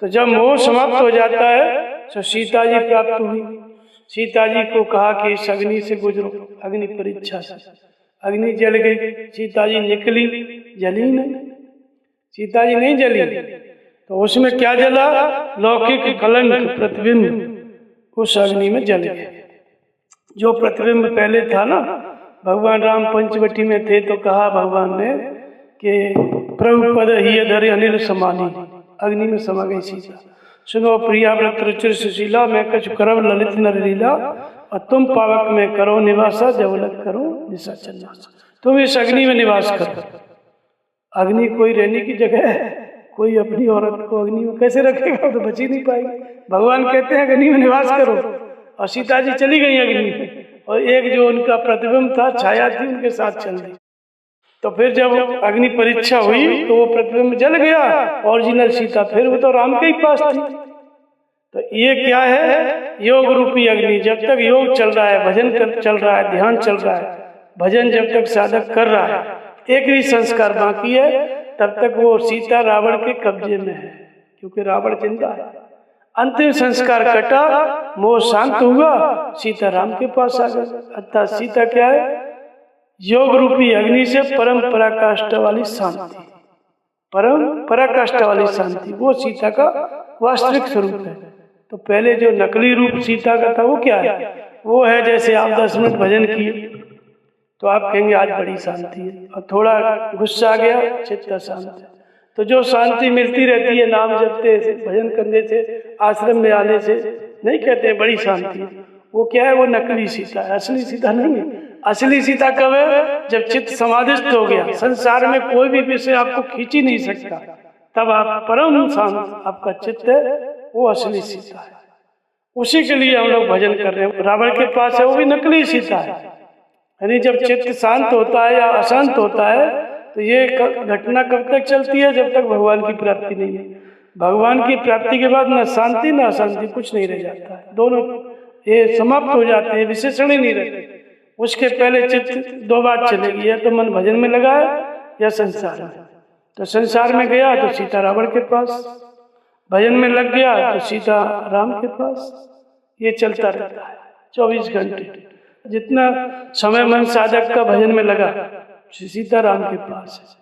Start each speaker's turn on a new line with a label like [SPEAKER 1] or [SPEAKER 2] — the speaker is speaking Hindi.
[SPEAKER 1] तो जब मोह समाप्त हो जाता है तो सीता जी प्राप्त हुई। सीता जी को कहा कि इस अग्नि से गुजरो, अग्नि परीक्षा से। अग्नि जल गई, सीता जी निकली, जली नहीं, सीता जी नहीं जली। तो उसमें क्या जला? लौकिक कलंक प्रतिबिंब उस अग्नि में जल गया। जो प्रतिबिंब पहले था ना, भगवान राम पंचवटी में थे तो कहा भगवान ने कि प्रभु पद ही धरे अनिल समानी, अग्नि में समा गई सीता। सुनो प्रिया व्रत रुचिर सुशीला, मैं कछु करव ललित नर लीला, और तुम पावक में करो निवासा, जवलक करो निशाचर नासा। तुम इस अग्नि में निवास करो। अग्नि कोई रहने की जगह है? कोई अपनी औरत को अग्नि में कैसे रखेगा? तो बच ही नहीं पाएगी। भगवान कहते हैं अग्नि में निवास करो, और सीता जी चली गई अग्नि में, और एक जो उनका प्रतिबिंब था, छाया थी, उनके साथ चल दी। तो फिर जब अग्नि परीक्षा हुई तो वो प्रतिबिंब जल गया, ओरिजिनल सीता फिर वो तो राम के ही पास थी। तो ये क्या है? योग रूपी अग्नि। जब तक योग चल रहा है, भजन चल रहा है, ध्यान चल रहा है, भजन जब तक साधक कर रहा है, एक भी संस्कार बाकी है, तब तक वो सीता रावण के कब्जे में है, क्योंकि रावण जिंदा है। अंतिम संस्कार कटा, मोह शांत हुआ, सीता राम के पास आ गई। अर्थात सीता क्या है? योग रूपी अग्नि से परम पराकाष्ठा वाली शांति, परम पराकाष्ठा वाली शांति, वो सीता का वास्तविक स्वरूप है। तो पहले जो नकली रूप सीता का था वो क्या है? वो है जैसे आप 10 मिनट भजन किए तो आप कहेंगे आज बड़ी शांति है, और थोड़ा गुस्सा आ गया, चित्त शांत है। तो जो शांति मिलती रहती है नाम जपते से, भजन करने से, आश्रम में आने से, नहीं कहते बड़ी शांति है। वो क्या है? वो नकली सीता है, असली सीता नहीं है। असली सीता कब है? जब चित्त समाधिस्थ हो गया, संसार में कोई भी विषय आपको खींच ही नहीं सकता, तब आप परम शांत आपका चित्त है, वो असली सीता है। उसी के लिए हम लोग भजन कर रहे हैं। रावण के पास है, वो भी नकली सीता है। यानी जब चित्त शांत होता है या अशांत होता है तो ये घटना कब तक चलती है? जब तक भगवान की प्राप्ति नहीं है। भगवान की प्राप्ति के बाद न शांति न अशांति, कुछ नहीं रह जाता है, दोनों ये समाप्त हो जाते हैं, विशेषण ही नहीं रहते। उसके पहले चित्त दो बात चलेगी, या तो मन भजन में लगा है या संसार में। तो संसार में गया तो सीता रावण के पास, भजन में लग गया तो सीता राम के पास। ये चलता रहता है 24 घंटे। जितना समय मन साधक का भजन में लगा, सीता राम के पास है।